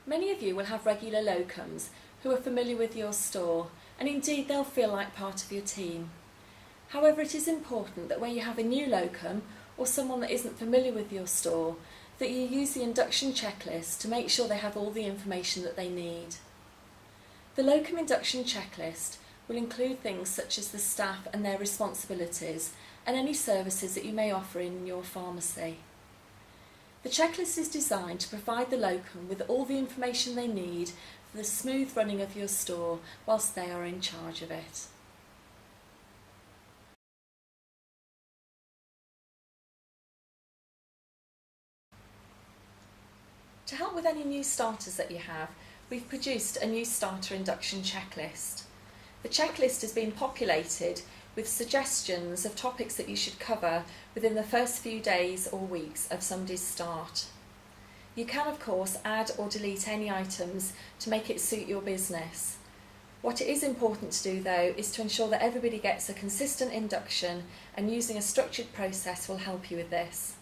Many of you will have regular locums who are familiar with your store, and indeed they'll feel like part of your team. However, it is important that when you have a new locum or someone that isn't familiar with your store, that you use the induction checklist to make sure they have all the information that they need. The locum induction checklist will include things such as the staff and their responsibilities and any services that you may offer in your pharmacy. The checklist is designed to provide the locum with all the information they need for the smooth running of your store whilst they are in charge of it. To help with any new starters that you have, we've produced a new starter induction checklist. The checklist has been populated with suggestions of topics that you should cover within the first few days or weeks of somebody's start. You can of course add or delete any items to make it suit your business. What it is important to do though is to ensure that everybody gets a consistent induction, and using a structured process will help you with this.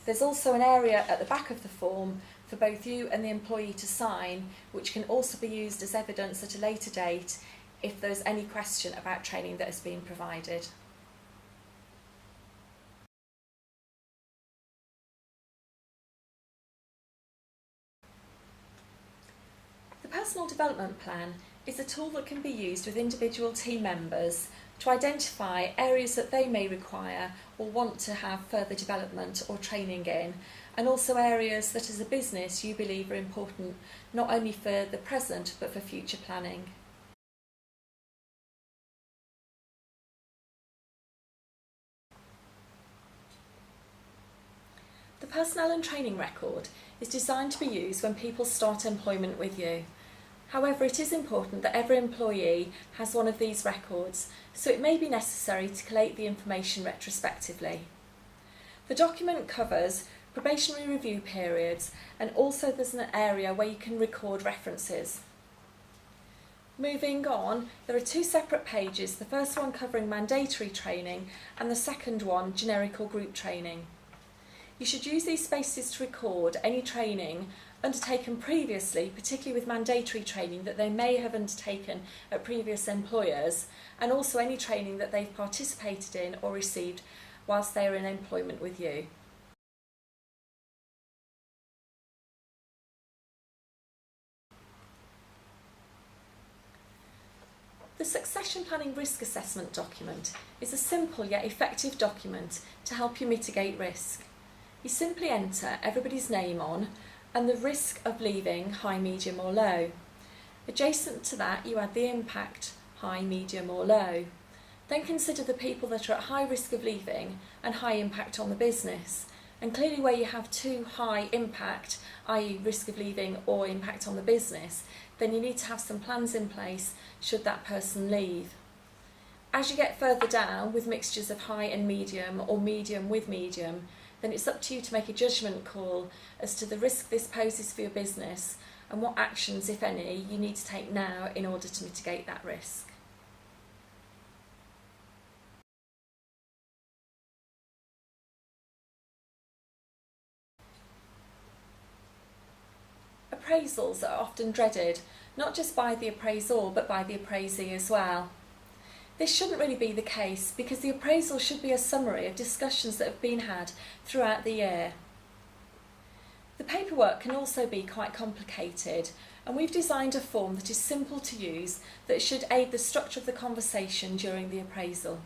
There's also an area at the back of the form for both you and the employee to sign, which can also be used as evidence at a later date if there's any question about training that has been provided. The Personal Development Plan is a tool that can be used with individual team members to identify areas that they may require or want to have further development or training in, and also areas that as a business you believe are important not only for the present but for future planning. The personnel and training record is designed to be used when people start employment with you. However, it is important that every employee has one of these records, so it may be necessary to collate the information retrospectively. The document covers probationary review periods, and also there's an area where you can record references. Moving on, there are two separate pages, the first one covering mandatory training and the second one generic or group training. You should use these spaces to record any training undertaken previously, particularly with mandatory training that they may have undertaken at previous employers, and also any training that they've participated in or received whilst they are in employment with you. The Succession Planning Risk Assessment document is a simple yet effective document to help you mitigate risk. You simply enter everybody's name on and the risk of leaving, high, medium or low. Adjacent to that you add the impact, high, medium or low. Then consider the people that are at high risk of leaving and high impact on the business. And clearly where you have too high impact, i.e. risk of leaving or impact on the business, then you need to have some plans in place should that person leave. As you get further down with mixtures of high and medium or medium with medium, then it's up to you to make a judgment call as to the risk this poses for your business and what actions, if any, you need to take now in order to mitigate that risk. Appraisals are often dreaded, not just by the appraisor but by the appraisee as well. This shouldn't really be the case because the appraisal should be a summary of discussions that have been had throughout the year. The paperwork can also be quite complicated, and we've designed a form that is simple to use that should aid the structure of the conversation during the appraisal.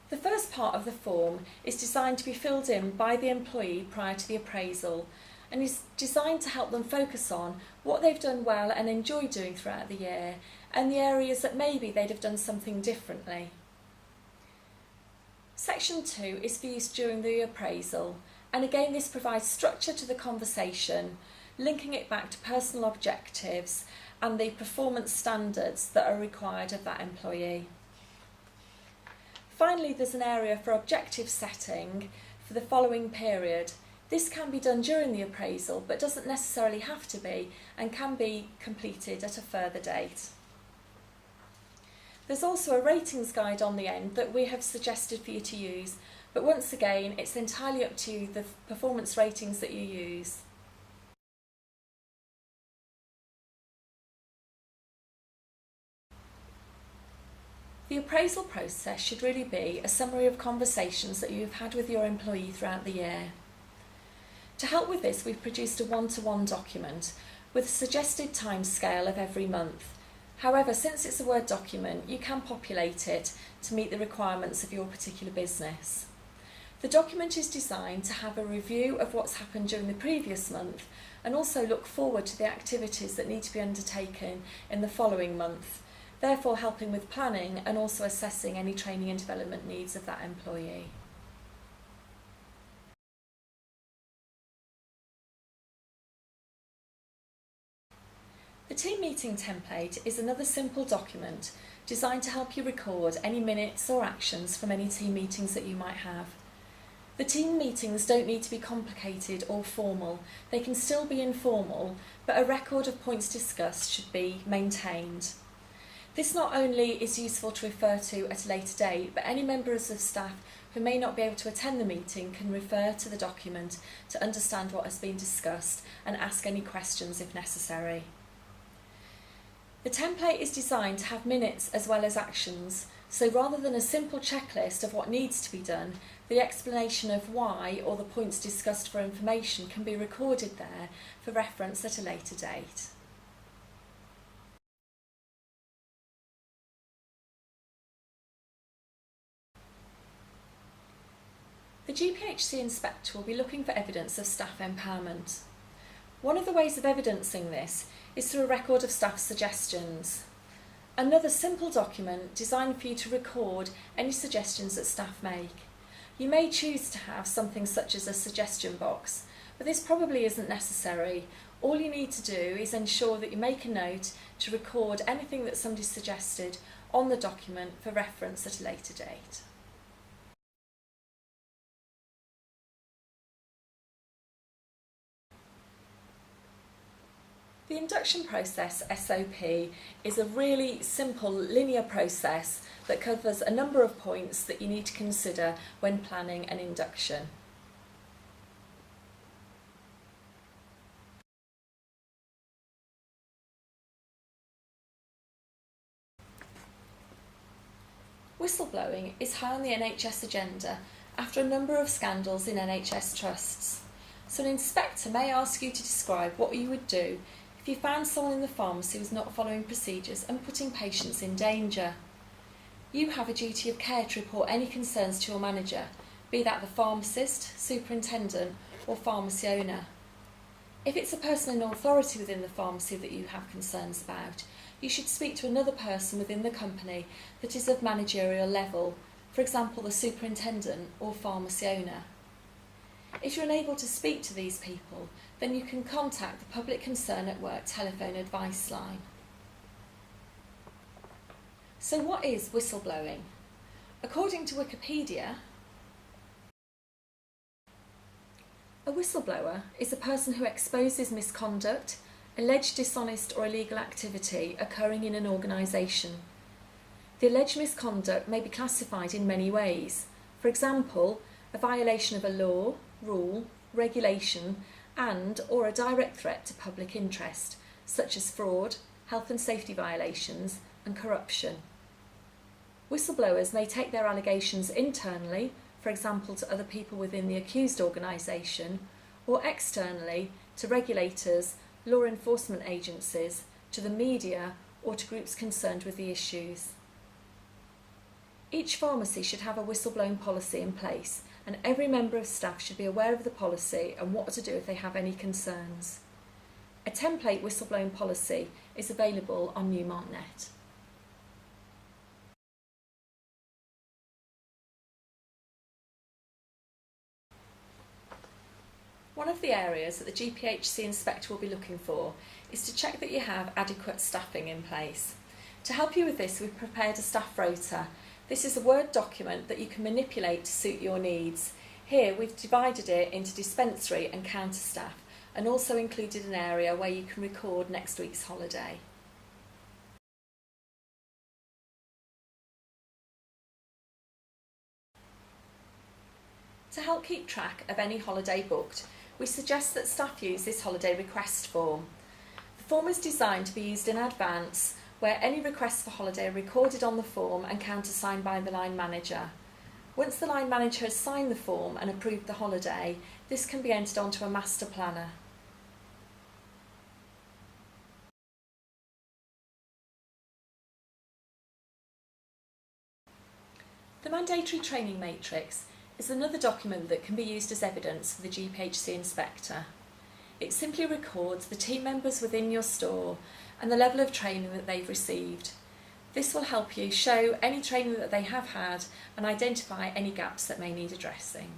The first part of the form is designed to be filled in by the employee prior to the appraisal, and is designed to help them focus on what they've done well and enjoyed doing throughout the year, and the areas that maybe they'd have done something differently. Section 2 is for use during the appraisal, and again this provides structure to the conversation, linking it back to personal objectives and the performance standards that are required of that employee. Finally, there's an area for objective setting for the following period. This can be done during the appraisal but doesn't necessarily have to be, and can be completed at a further date. There's also a ratings guide on the end that we have suggested for you to use, but once again it's entirely up to you the performance ratings that you use. The appraisal process should really be a summary of conversations that you've had with your employee throughout the year. To help with this, we've produced a one-to-one document with a suggested timescale of every month. However, since it's a Word document, you can populate it to meet the requirements of your particular business. The document is designed to have a review of what's happened during the previous month and also look forward to the activities that need to be undertaken in the following month, therefore helping with planning and also assessing any training and development needs of that employee. The team meeting template is another simple document designed to help you record any minutes or actions from any team meetings that you might have. The team meetings don't need to be complicated or formal, they can still be informal, but a record of points discussed should be maintained. This not only is useful to refer to at a later date, but any members of staff who may not be able to attend the meeting can refer to the document to understand what has been discussed and ask any questions if necessary. The template is designed to have minutes as well as actions, so rather than a simple checklist of what needs to be done, the explanation of why or the points discussed for information can be recorded there for reference at a later date. The GPhC inspector will be looking for evidence of staff empowerment. One of the ways of evidencing this is through a record of staff suggestions. Another simple document designed for you to record any suggestions that staff make. You may choose to have something such as a suggestion box, but this probably isn't necessary. All you need to do is ensure that you make a note to record anything that somebody suggested on the document for reference at a later date. The induction process, SOP, is a really simple linear process that covers a number of points that you need to consider when planning an induction. Whistleblowing is high on the NHS agenda after a number of scandals in NHS trusts. So an inspector may ask you to describe what you would do if you found someone in the pharmacy was not following procedures and putting patients in danger. You have a duty of care to report any concerns to your manager, be that the pharmacist, superintendent or pharmacy owner. If it's a person in authority within the pharmacy that you have concerns about, you should speak to another person within the company that is of managerial level, for example the superintendent or pharmacy owner. If you're unable to speak to these people, then you can contact the Public Concern at Work telephone advice line. So what is whistleblowing? According to Wikipedia, a whistleblower is a person who exposes misconduct, alleged dishonest or illegal activity occurring in an organisation. The alleged misconduct may be classified in many ways. For example, a violation of a law, rule, regulation and/or a direct threat to public interest, such as fraud, health and safety violations and corruption. Whistleblowers may take their allegations internally, for example to other people within the accused organisation, or externally to regulators, law enforcement agencies, to the media or to groups concerned with the issues. Each pharmacy should have a whistleblowing policy in place, and every member of staff should be aware of the policy and what to do if they have any concerns. A template whistleblowing policy is available on Numark.net. One of the areas that the GPhC inspector will be looking for is to check that you have adequate staffing in place. To help you with this, we've prepared a staff rota. This is a Word document that you can manipulate to suit your needs. Here we've divided it into dispensary and counter staff and also included an area where you can record next week's holiday. To help keep track of any holiday booked, we suggest that staff use this holiday request form. The form is designed to be used in advance where any requests for holiday are recorded on the form and countersigned by the line manager. Once the line manager has signed the form and approved the holiday, this can be entered onto a master planner. The mandatory training matrix is another document that can be used as evidence for the GPhC inspector. It simply records the team members within your store and the level of training that they've received. This will help you show any training that they have had and identify any gaps that may need addressing.